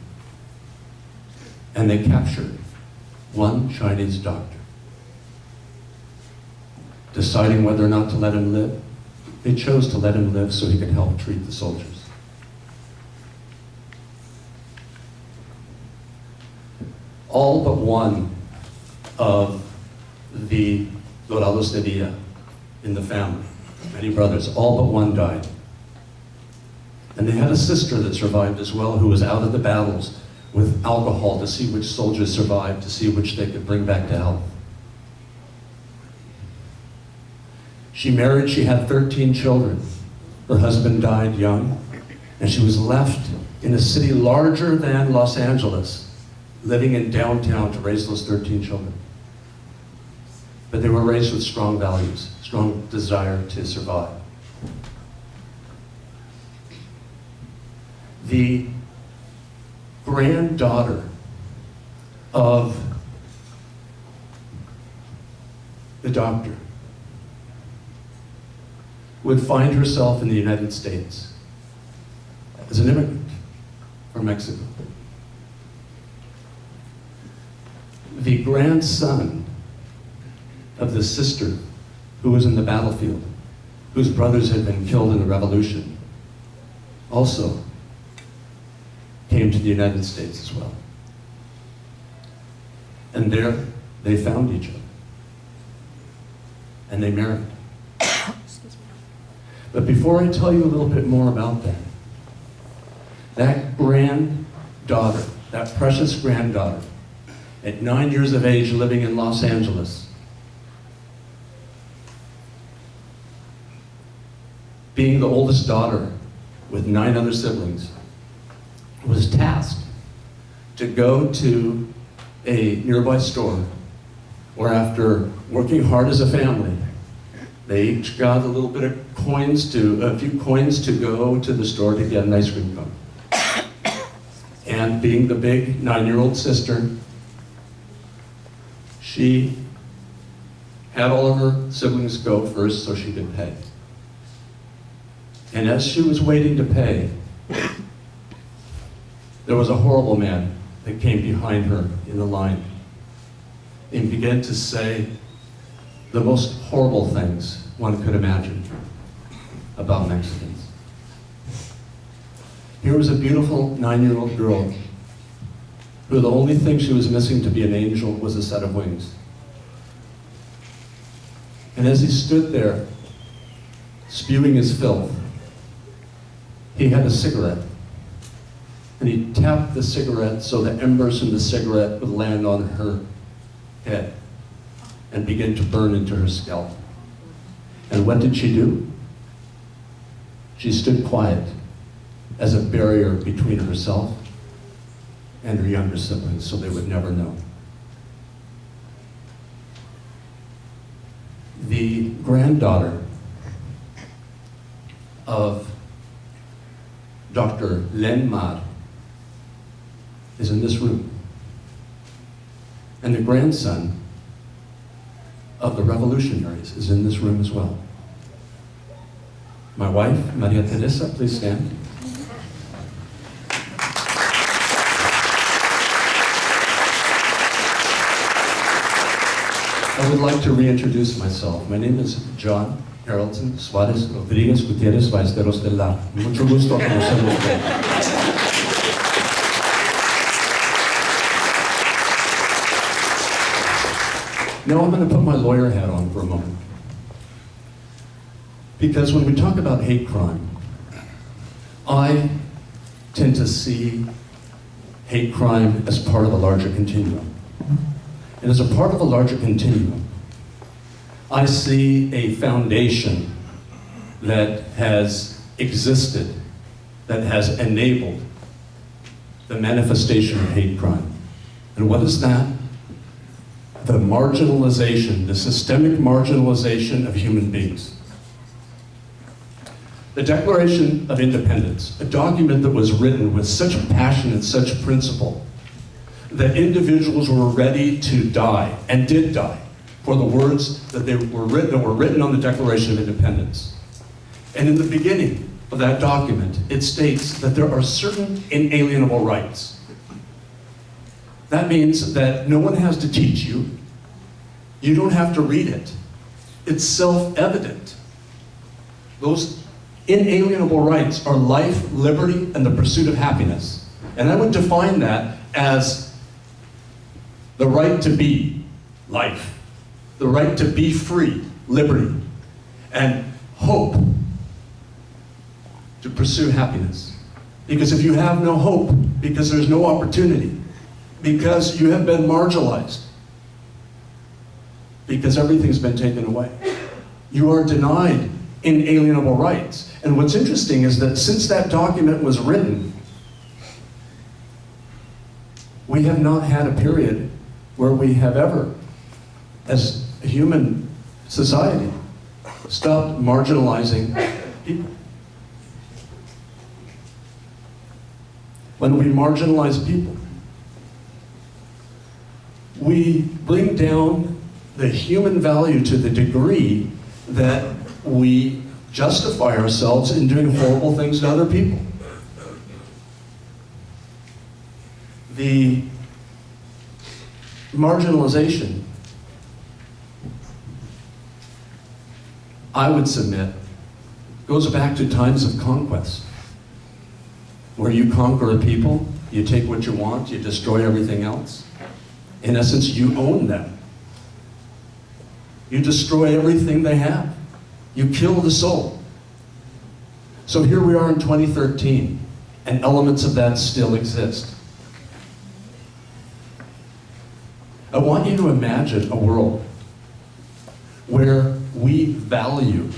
And they captured one Chinese doctor. Deciding whether or not to let him live, they chose to let him live so he could help treat the soldiers. All but one of the Dorados de Villa in the family, many brothers, all but one died. And they had a sister that survived as well, who was out of the battles with alcohol to see which soldiers survived, to see which they could bring back to health. She married, she had 13 children. Her husband died young, and she was left in a city larger than Los Angeles, living in downtown to raise those 13 children. But they were raised with strong values, strong desire to survive. The granddaughter of the doctor would find herself in the United States as an immigrant from Mexico. The grandson of the sister who was in the battlefield, whose brothers had been killed in the revolution, also came to the United States as well. And there they found each other. And they married. But before I tell you a little bit more about that, that granddaughter, that precious granddaughter, at 9 years of age living in Los Angeles, being the oldest daughter with 9 other siblings, was tasked to go to a nearby store where, after working hard as a family, they each got a little bit of coins a few coins to go to the store to get an ice cream cone. And being the big 9-year-old sister, she had all of her siblings go first so she could pay. And as she was waiting to pay, there was a horrible man that came behind her in the line and began to say the most horrible things one could imagine about Mexicans. Here was a beautiful 9-year-old girl who the only thing she was missing to be an angel was a set of wings. And as he stood there, spewing his filth, he had a cigarette. And he tapped the cigarette so the embers from the cigarette would land on her head and begin to burn into her scalp. And what did she do? She stood quiet as a barrier between herself and her younger siblings so they would never know. The granddaughter of Dr. Len Mar is in this room. And the grandson of the revolutionaries is in this room as well. My wife, Maria Teresa, please stand. I would like to reintroduce myself. My name is John Haroldson Suárez Rodríguez Gutiérrez Ballesteros del Lar. Mucho gusto conocerlo. Now I'm going to put my lawyer hat on for a moment. Because when we talk about hate crime, I tend to see hate crime as part of a larger continuum. And as a part of a larger continuum, I see a foundation that has existed, that has enabled the manifestation of hate crime. And what is that? The marginalization, the systemic marginalization of human beings. The Declaration of Independence, a document that was written with such passion and such principle that individuals were ready to die, and did die, for the words that were written on the Declaration of Independence. And in the beginning of that document, it states that there are certain inalienable rights. That means that no one has to teach you. You don't have to read it. It's self-evident. Those inalienable rights are life, liberty, and the pursuit of happiness. And I would define that as the right to be, life, the right to be free, liberty, and hope, to pursue happiness. Because if you have no hope, because there's no opportunity, because you have been marginalized, because everything's been taken away, you are denied inalienable rights. And what's interesting is that since that document was written, we have not had a period where we have ever, as a human society, stopped marginalizing people. When we marginalize people, we bring down the human value to the degree that we justify ourselves in doing horrible things to other people. The marginalization, I would submit, goes back to times of conquest, where you conquer a people, you take what you want, you destroy everything else. In essence, you own them. You destroy everything they have. You kill the soul. So here we are in 2013, and elements of that still exist. I want you to imagine a world where we value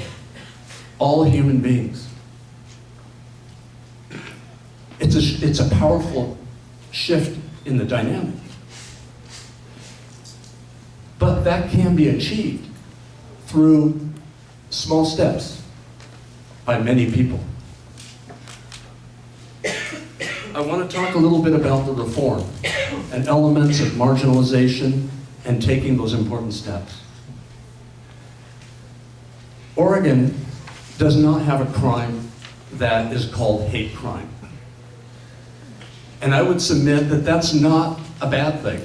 all human beings. It's a powerful shift in the dynamic. But that can be achieved through small steps by many people. I want to talk a little bit about the reform and elements of marginalization and taking those important steps. Oregon does not have a crime that is called hate crime. And I would submit that that's not a bad thing.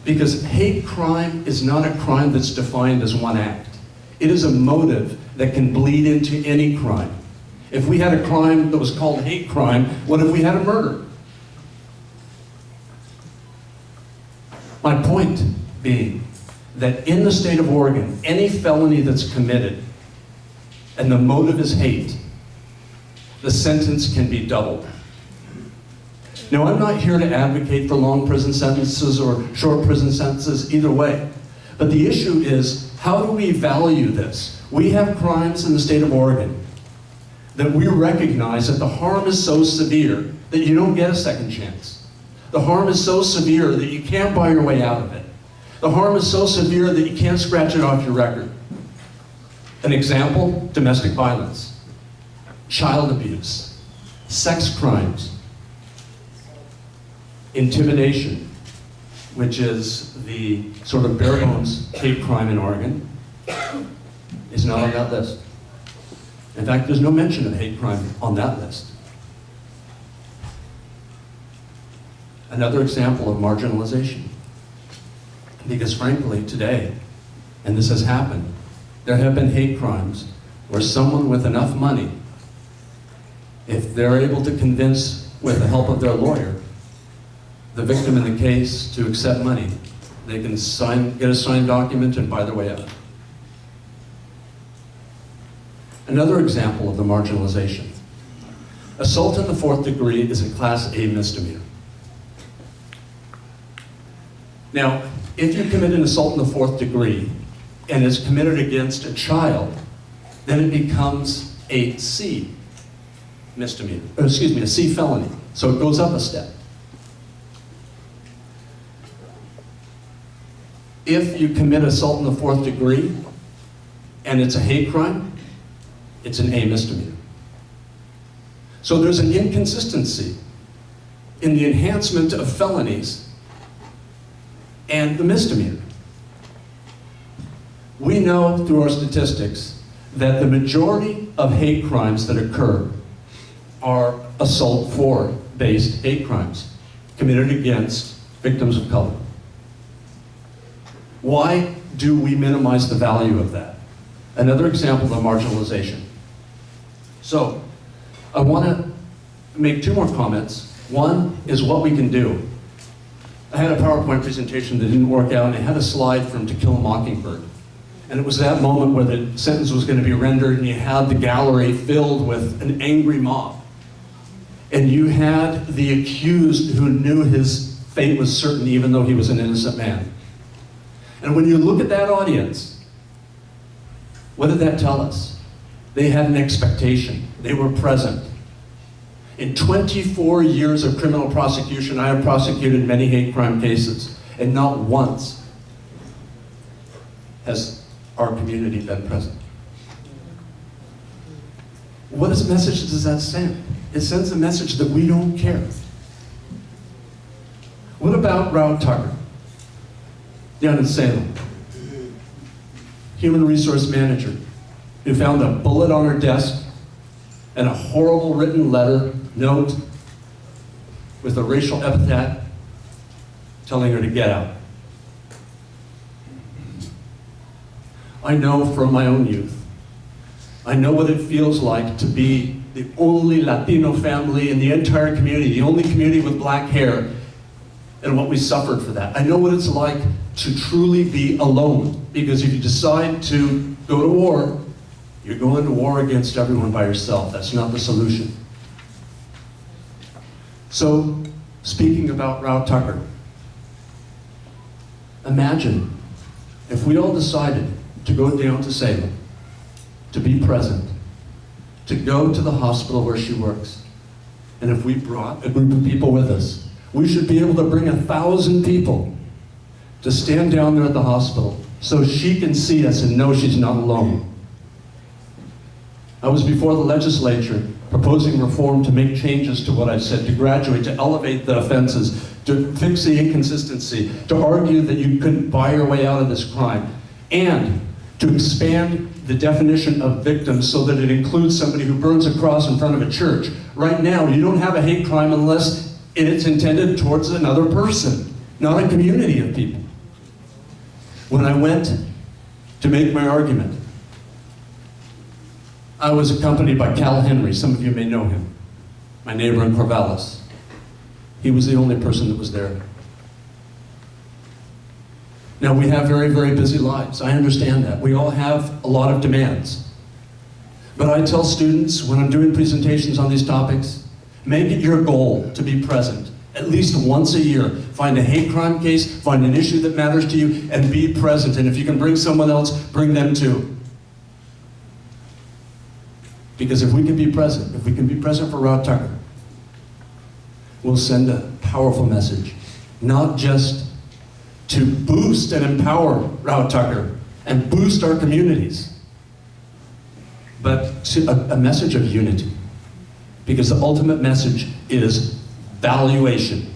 Because hate crime is not a crime that's defined as one act. It is a motive that can bleed into any crime. If we had a crime that was called hate crime, what if we had a murder? My point being that in the state of Oregon, any felony that's committed and the motive is hate, the sentence can be doubled. Now, I'm not here to advocate for long prison sentences or short prison sentences, either way. But the issue is, how do we value this? We have crimes in the state of Oregon that we recognize that the harm is so severe that you don't get a second chance. The harm is so severe that you can't buy your way out of it. The harm is so severe that you can't scratch it off your record. An example, domestic violence, child abuse, sex crimes, intimidation, which is the sort of bare bones hate crime in Oregon, is not on that list. In fact, there's no mention of hate crime on that list. Another example of marginalization. Because frankly, today, and this has happened, there have been hate crimes where someone with enough money, if they're able to convince, with the help of their lawyer, the victim in the case to accept money, they can get a signed document and buy their way out. Another example of the marginalization. Assault in the 4th degree is a Class A misdemeanor. Now, if you commit an assault in the 4th degree and it's committed against a child, then it becomes a C misdemeanor, or excuse me, a C felony. So it goes up a step. If you commit assault in the 4th degree and it's a hate crime, it's an A misdemeanor. So there's an inconsistency in the enhancement of felonies and the misdemeanor. We know through our statistics that the majority of hate crimes that occur are assault based hate crimes committed against victims of color. Why do we minimize the value of that? Another example of marginalization. So, I want to make two more comments. One is what we can do. I had a PowerPoint presentation that didn't work out, and I had a slide from To Kill a Mockingbird. And it was that moment where the sentence was going to be rendered, and you had the gallery filled with an angry mob. And you had the accused who knew his fate was certain, even though he was an innocent man. And when you look at that audience, what did that tell us? They had an expectation. They were present. In 24 years of criminal prosecution, I have prosecuted many hate crime cases, and not once has our community been present. What message does that send? It sends a message that we don't care. What about Rao Tucker down in Salem? Human resource manager who found a bullet on her desk and a horrible written note with a racial epithet telling her to get out. I know from my own youth, I know what it feels like to be the only Latino family in the entire community, the only community with black hair, and what we suffered for that. I know what it's like to truly be alone, because if you decide to go to war, you're going to war against everyone by yourself. That's not the solution. So, speaking about Rao Tucker, imagine if we all decided to go down to Salem, to be present, to go to the hospital where she works, and if we brought a group of people with us, we should be able to bring 1,000 people to stand down there at the hospital so she can see us and know she's not alone. I was before the legislature proposing reform to make changes to what I said, to graduate, to elevate the offenses, to fix the inconsistency, to argue that you couldn't buy your way out of this crime, and to expand the definition of victims so that it includes somebody who burns a cross in front of a church. Right now, you don't have a hate crime unless it's intended towards another person, not a community of people. When I went to make my argument, I was accompanied by Cal Henry. Some of you may know him, my neighbor in Corvallis. He was the only person that was there. Now, we have very, very busy lives. I understand that. We all have a lot of demands. But I tell students when I'm doing presentations on these topics, make it your goal to be present at least once a year. Find a hate crime case, find an issue that matters to you, and be present. And if you can bring someone else, bring them too. Because if we can be present for Rao Tucker, we'll send a powerful message, not just to boost and empower Rao Tucker and boost our communities, but a message of unity. Because the ultimate message is valuation.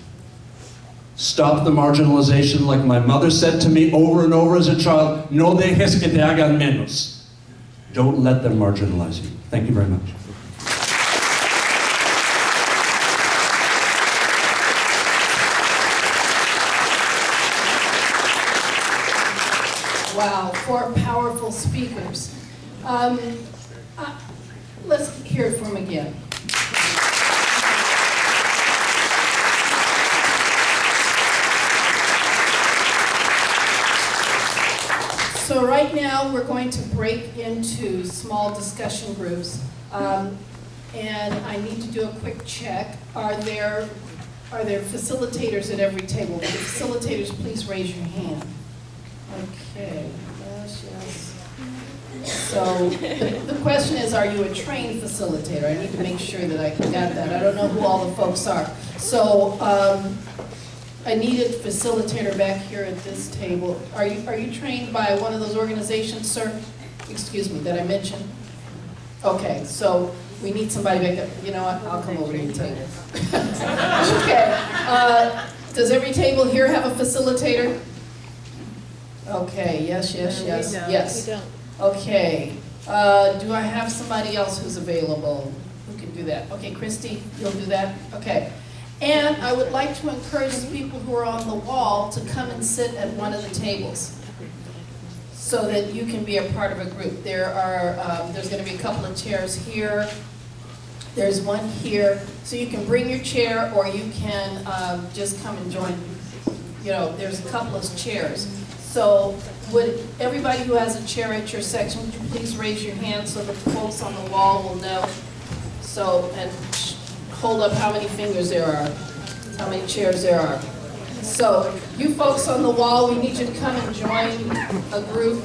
Stop the marginalization, like my mother said to me over and over as a child, no dejes que te hagan menos. Don't let them marginalize you. Thank you very much. Wow, 4 powerful speakers. Let's hear it from him again. So right now, we're going to break into small discussion groups. And I need to do a quick check. Are there facilitators at every table? Will the facilitators please raise your hand? Okay, yes. So the question is, are you a trained facilitator? I need to make sure that I got that. I don't know who all the folks are. So I need a facilitator back here at this table. Are you trained by one of those organizations, sir? Excuse me, that I mentioned? Okay, so we need somebody back there. You know what, I'll come over to your table. Okay, does every table here have a facilitator? Okay, yes, yes, yes, yes. Okay, do I have somebody else who's available who can do that? Okay, Christy, you'll do that? Okay. And I would like to encourage the people who are on the wall to come and sit at one of the tables so that you can be a part of a group. There's going to be a couple of chairs here. There's one here, so you can bring your chair or you can just come and join. You know, there's a couple of chairs. So would everybody who has a chair at your section, would you please raise your hand so the folks on the wall will know? So, and hold up how many fingers there are, how many chairs there are. So, you folks on the wall, we need you to come and join a group.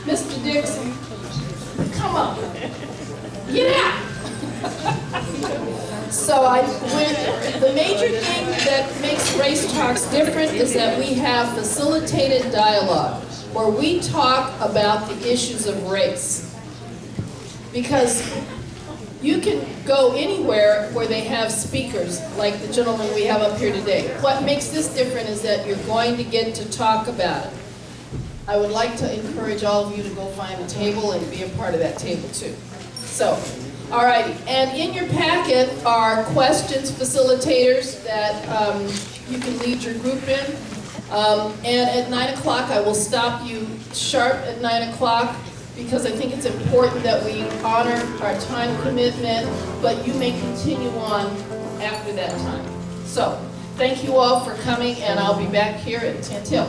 Mr. Dixon, come on, get out. So the major thing that makes Race Talks different is that we have facilitated dialogue, where we talk about the issues of race. Because you can go anywhere where they have speakers, like the gentleman we have up here today. What makes this different is that you're going to get to talk about it. I would like to encourage all of you to go find a table and be a part of that table too. So, all righty. And in your packet are questions, facilitators that you can lead your group in. And at 9 o'clock, I will stop you sharp at 9 o'clock. Because I think it's important that we honor our time commitment, but you may continue on after that time. So, thank you all for coming, and I'll be back here at 10 till.